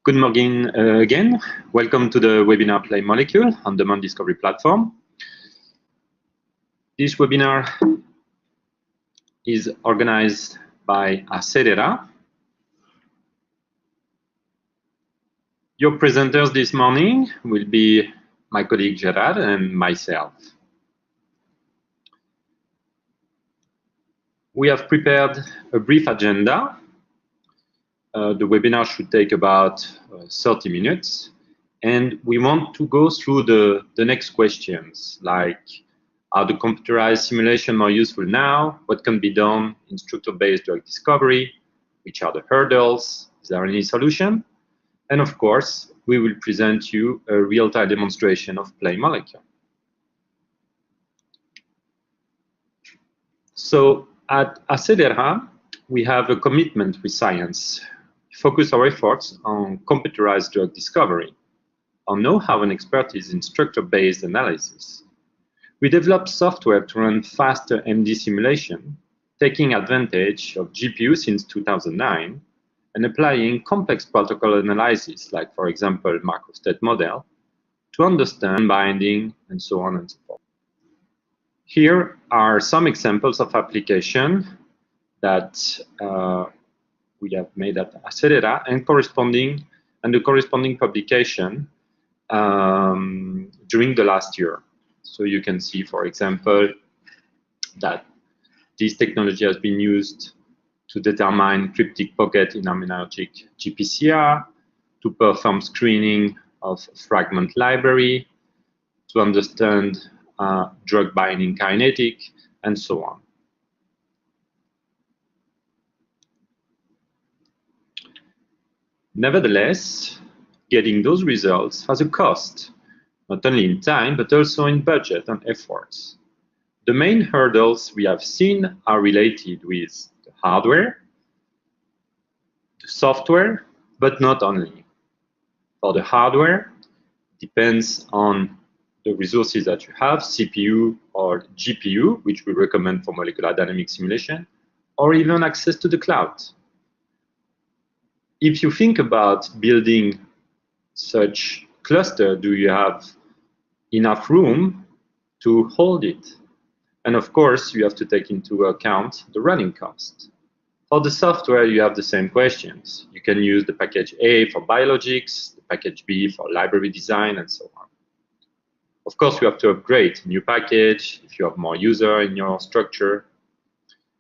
Good morning again. Welcome to the webinar PlayMolecule on demand discovery platform. This webinar is organized by Acellera. Your presenters this morning will be my colleague Gerard and myself. We have prepared a brief agenda. The webinar should take about 30 minutes, and we want to go through the next questions, like are the computerized simulation more useful now? What can be done in structure-based drug discovery? Which are the hurdles? Is there any solution? And of course, we will present you a real-time demonstration of PlayMolecule. So at Acellera, we have a commitment with science. Focus our efforts on computerized drug discovery, on know-how and expertise in structure-based analysis. We developed software to run faster MD simulation, taking advantage of GPU since 2009, and applying complex protocol analysis, like, for example, Markov state model, to understand binding, and so on and so forth. Here are some examples of application that we have made at Acellera and the corresponding publication during the last year. So you can see, for example, that this technology has been used to determine cryptic pocket in aminergic GPCR, to perform screening of fragment library, to understand drug binding kinetic, and so on. Nevertheless, getting those results has a cost, not only in time, but also in budget and efforts. The main hurdles we have seen are related with the hardware, the software, but not only. For the hardware, it depends on the resources that you have, CPU or GPU, which we recommend for molecular dynamic simulation, or even access to the cloud. If you think about building such cluster, do you have enough room to hold it? And of course, you have to take into account the running cost. For the software, you have the same questions. You can use the package A for biologics, the package B for library design, and so on. Of course, you have to upgrade new package if you have more user in your structure.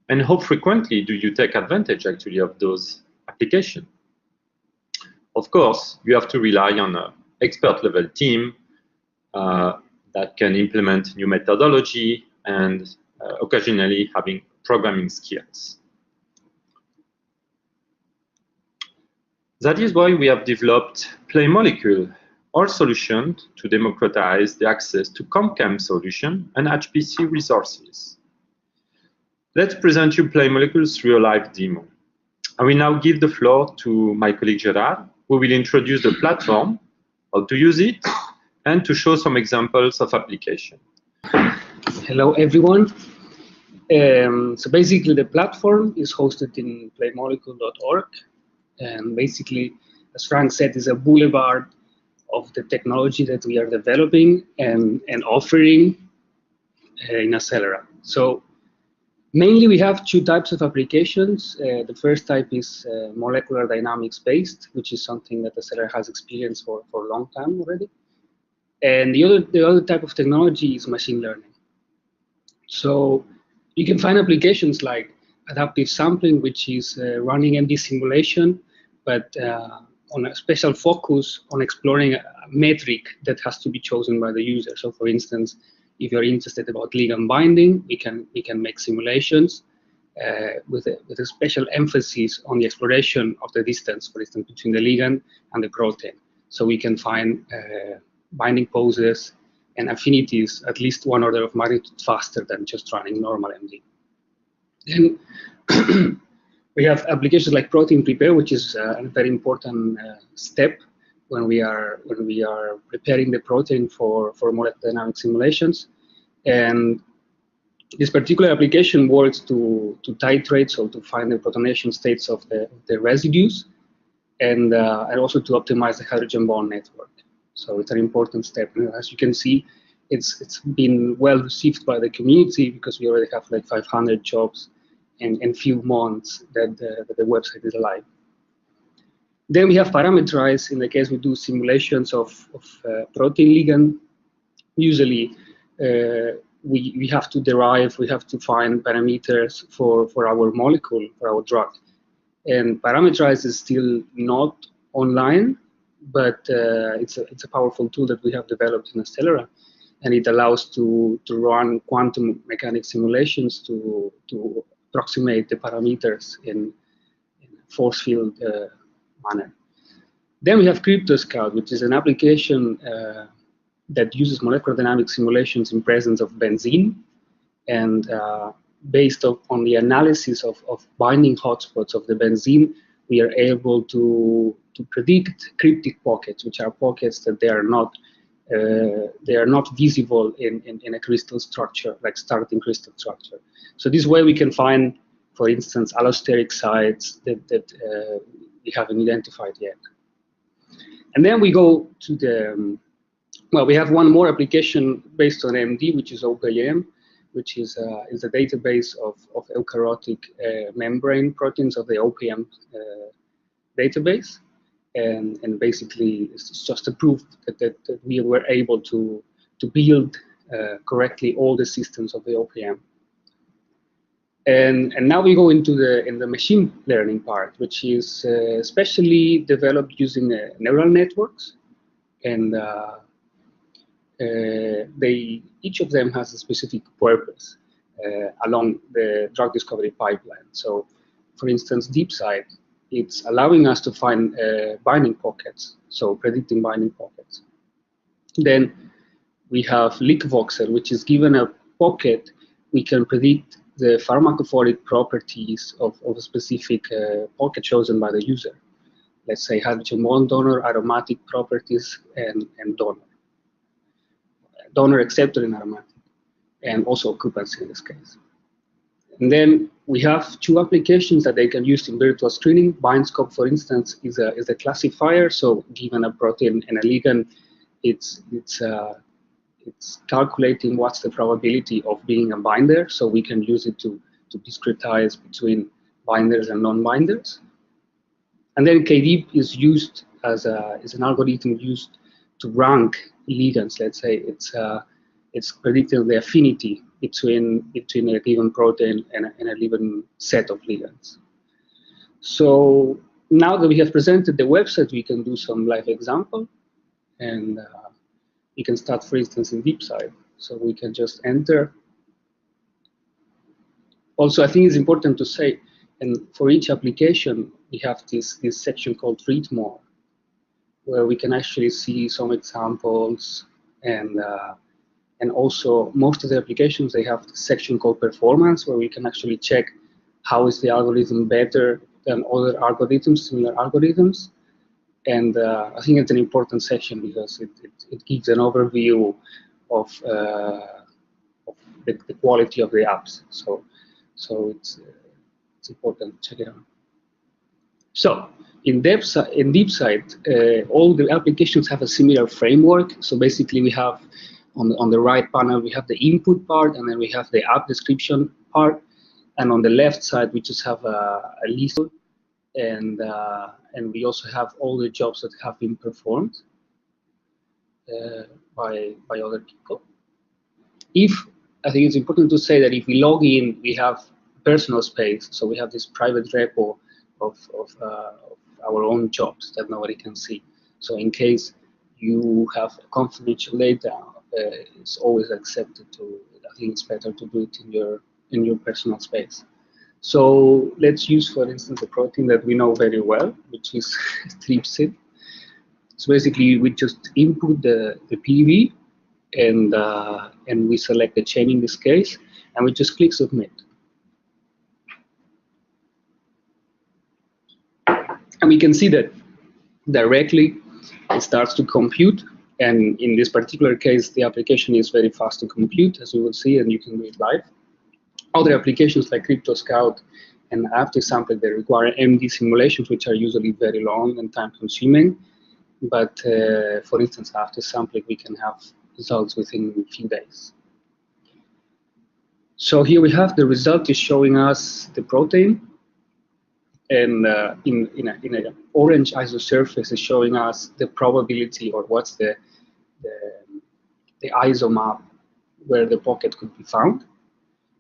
And how frequently do you take advantage actually of those applications? Of course, you have to rely on an expert-level team that can implement new methodology and occasionally having programming skills. That is why we have developed PlayMolecule, our solution to democratize the access to CompCam solution and HPC resources. Let's present you PlayMolecule through a live demo. I will now give the floor to my colleague Gerard, who will introduce the platform, how to use it, and to show some examples of application. Hello, everyone. So basically, the platform is hosted in playmolecule.org. And basically, as Frank said, is a boulevard of the technology that we are developing and offering in Acellera. So mainly, we have two types of applications. The first type is molecular dynamics based, which is something that Acellera has experienced for a long time already. And the other type of technology is machine learning. So you can find applications like adaptive sampling, which is running MD simulation, but on a special focus on exploring a metric that has to be chosen by the user. So for instance, if you're interested about ligand binding, we can make simulations with a special emphasis on the exploration of the distance, for instance, between the ligand and the protein. So we can find binding poses and affinities at least one order of magnitude faster than just running normal MD. Then we have applications like protein prepare, which is a very important step when we are preparing the protein for molecular dynamic simulations. And this particular application works to titrate, so to find the protonation states of the residues. and also to optimize the hydrogen bond network. So it's an important step. And as you can see, it's been well received by the community because we already have like 500 jobs in few months that the website is live. Then we have parameterized in the case we do simulations of protein ligand. Usually we have to find parameters for our molecule, for our drug. And parameterize is still not online, but it's a powerful tool that we have developed in Acellera, and it allows to run quantum mechanics simulations to approximate the parameters in a force field manner. Then we have CryptoScout, which is an application that uses molecular dynamic simulations in presence of benzene, and based on the analysis of binding hotspots of the benzene, we are able to predict cryptic pockets, which are pockets that they are not visible in a crystal structure, like starting crystal structure. So this way we can find, for instance, allosteric sites that we haven't identified yet. And then we go to the, well, we have one more application based on AMD, which is OPM, which is a database of eukaryotic membrane proteins of the OPM database. And basically, it's just a proof that we were able to build correctly all the systems of the OPM. And now we go into the machine learning part, which is especially developed using neural networks, and each of them has a specific purpose along the drug discovery pipeline. So, for instance, DeepSight, it's allowing us to find binding pockets, so predicting binding pockets. Then we have LeakVoxel, which is given a pocket, we can predict the pharmacophoric properties of a specific pocket chosen by the user. Let's say hydrogen bond donor, aromatic properties, and donor acceptor in aromatic, and also occupancy in this case. And then we have two applications that they can use in virtual screening. BindScope, for instance, is a classifier. So given a protein and a ligand, it's calculating what's the probability of being a binder. So we can use it to discretize between binders and non-binders. And then KDeep is used as an algorithm used to rank ligands. Let's say it's predicting the affinity between a given protein and a given set of ligands. So now that we have presented the website, we can do some live example, and we can start, for instance, in DeepSight. So we can just enter. Also, I think it's important to say, and for each application, we have this section called Read More, where we can actually see some examples, and also most of the applications, they have this section called Performance, where we can actually check how is the algorithm better than other algorithms, similar algorithms. And I think it's an important section because it gives an overview of the quality of the apps. So it's important to check it out. So in DeepSight, all the applications have a similar framework. So basically, we have on the right panel, we have the input part, and then we have the app description part. And on the left side, we just have a list, and we also have all the jobs that have been performed by other people. I think it's important to say that if we log in, we have personal space. So we have this private repo of our own jobs that nobody can see. So in case you have confidential data, it's always accepted to. I think it's better to do it in your personal space. So let's use, for instance, a protein that we know very well, which is trypsin. So basically, we just input the PV, and we select the chain in this case, and we just click submit. And we can see that directly it starts to compute. And in this particular case, the application is very fast to compute, as you will see, and you can do it live. Other applications like CryptoScout And after sampling, they require MD simulations, which are usually very long and time-consuming. But for instance, after sampling, we can have results within a few days. So here we have the result is showing us the protein, and in an orange isosurface is showing us the probability, or what's the isomap where the pocket could be found.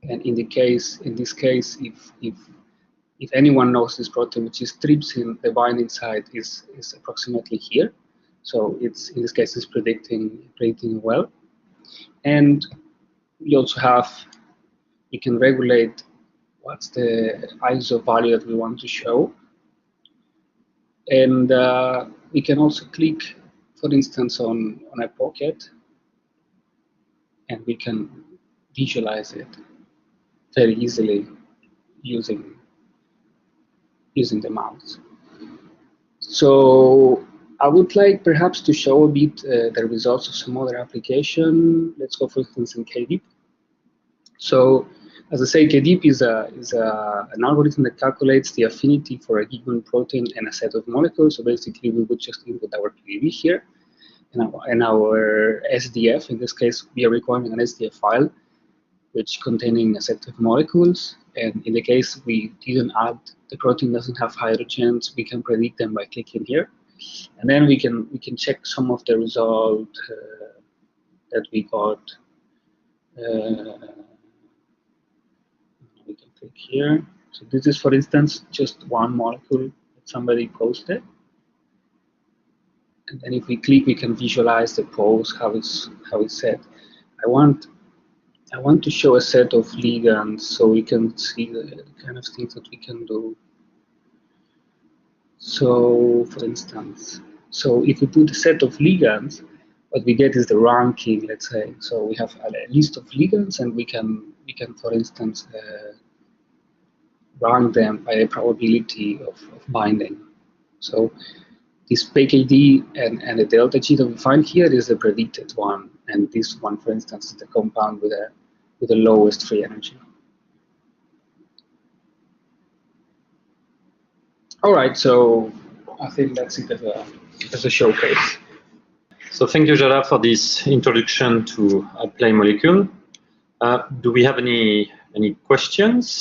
And in this case, if anyone knows this protein, which is trypsin, the binding site is approximately here. So it's, in this case, it's predicting well. And we also have, you can regulate what's the ISO value that we want to show. And we can also click, for instance, on a pocket, and we can visualize it very easily using the mouse. So I would like perhaps to show a bit the results of some other application. Let's go, for instance, in KDeep. So, as I say, KDeep is an algorithm that calculates the affinity for a given protein and a set of molecules. So basically, we would just input our PDB here, and our SDF. In this case, we are requiring an SDF file, which containing a set of molecules. And in the case we didn't add, the protein doesn't have hydrogens, we can predict them by clicking here. And then we can check some of the result that we got. We can click here. So this is, for instance, just one molecule that somebody posted. And then if we click, we can visualize the pose, how it's set. I want to show a set of ligands so we can see the kind of things that we can do. So, for instance, so if we put a set of ligands, what we get is the ranking, let's say. So we have a list of ligands, and we can, for instance, rank them by the probability of binding. So this PKD and the delta G that we find here is the predicted one, and this one, for instance, is the compound with the lowest free energy. All right, so I think that's it as a showcase. So thank you, Jara, for this introduction to PlayMolecule. Do we have any questions?